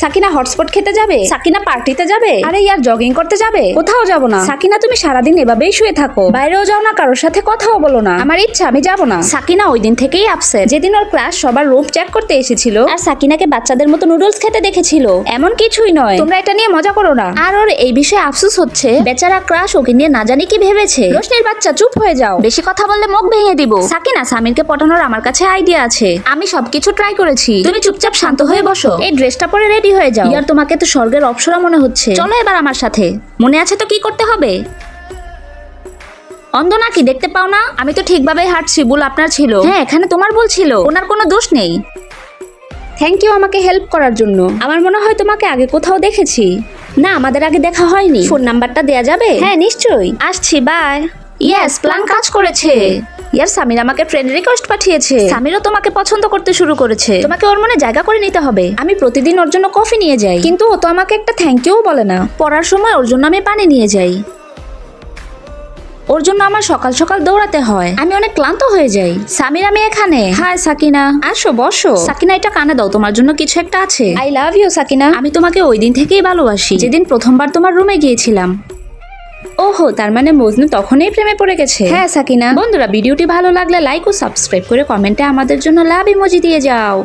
Sakina hotspot খেতে যাবে, সাকিনা পার্টিতে যাবে, আরে ইয়ার জগিং করতে যাবে, কোথাও যাব না। সাকিনা তুমি সারাদিন এভাবেই শুয়ে থাকো, বাইরেও যাও না, কারোর সাথে কথাও বলো না। আমার ইচ্ছা, আমি যাব না। সাকিনা ওই দিন থেকেই আপসেট। যেদিন ওর ক্লাস সবার রুম চেক করতে এসেছিল আর সাকিনাকে বাচ্চাদের মতো নুডলস খেতে দেখেছিল, এমন কিছুই নয়, তোমরা এটা নিয়ে মজা করো না। আর ওর এই বিষয়ে আফসোস হচ্ছে, বেচারা ক্রাশ ওকে নিয়ে না জানি কি ভেবেছে। রোশনির বাচ্চা চুপ হয়ে যাও, বেশি কথা বললে মুখ ভেঙে দিব। সাকিনা, সামিরকে পটানোর আমার কাছে আইডিয়া আছে, আমি সবকিছু ট্রাই করেছি। তুমি চুপচাপ শান্ত হয়ে বসো, এই ড্রেসটা পরে রেডি হয়ে যাও। ইয়ার তোমাকে তো স্বর্গের অপ্সরা মনে হচ্ছে। চলো এবার আমার সাথে, মনে আছে তো কি করতে হবে? অন্ধ নাকি, দেখতে পাও না? আমি তো ঠিকভাবে হাঁটছি, ভুল আপনার ছিল। হ্যাঁ, এখানে তোমার ভুল ছিল, ওনার কোনো দোষ নেই। থ্যাংক ইউ আমাকে হেল্প করার জন্য। আমার মনে হয় তোমাকে আগে কোথাও দেখেছি। না, আমাদের আগে দেখা হয়নি। ফোন নাম্বারটা দেয়া যাবে? হ্যাঁ নিশ্চয়ই, আসছি, বাই। ইয়েস, প্ল্যান কাজ করেছে। ইয়ার সামির আমাকে ফ্রেন্ড রিকোয়েস্ট পাঠিয়েছে। সামিরও তোমাকে পছন্দ করতে শুরু করেছে। তোমাকে ওর মনে জায়গা করে নিতে হবে। আমি প্রতিদিন ওর জন্য কফি নিয়ে যাই, কিন্তু ও তো আমাকে একটা থ্যাংক ইউ বলে না। পড়ার সময় ওর জন্য আমি পানি নিয়ে যাই। ওর জন্য আমার সকাল সকাল দৌড়াতে হয়, আমি অনেক ক্লান্ত হয়ে যাই। সামির, আমি এখানে। হাই সাকিনা, আসো বসো। সাকিনা, এটা কানে দাও, তোমার জন্য কিছু একটা আছে। I love you Sakina. আমি তোমাকে ওই দিন থেকেই ভালোবাসি, যেদিন প্রথমবার তোমার রুমে গিয়েছিলাম। ওহো, তার মানে মজনু তখনই প্রেমে পড়ে গেছে। হ্যাঁ সাকিনা। বন্ধুরা, ভিডিওটি ভালো লাগলে লাইক ও সাবস্ক্রাইব করে কমেন্টে আমাদের জন্য লাভ ইমোজি দিয়ে যাও।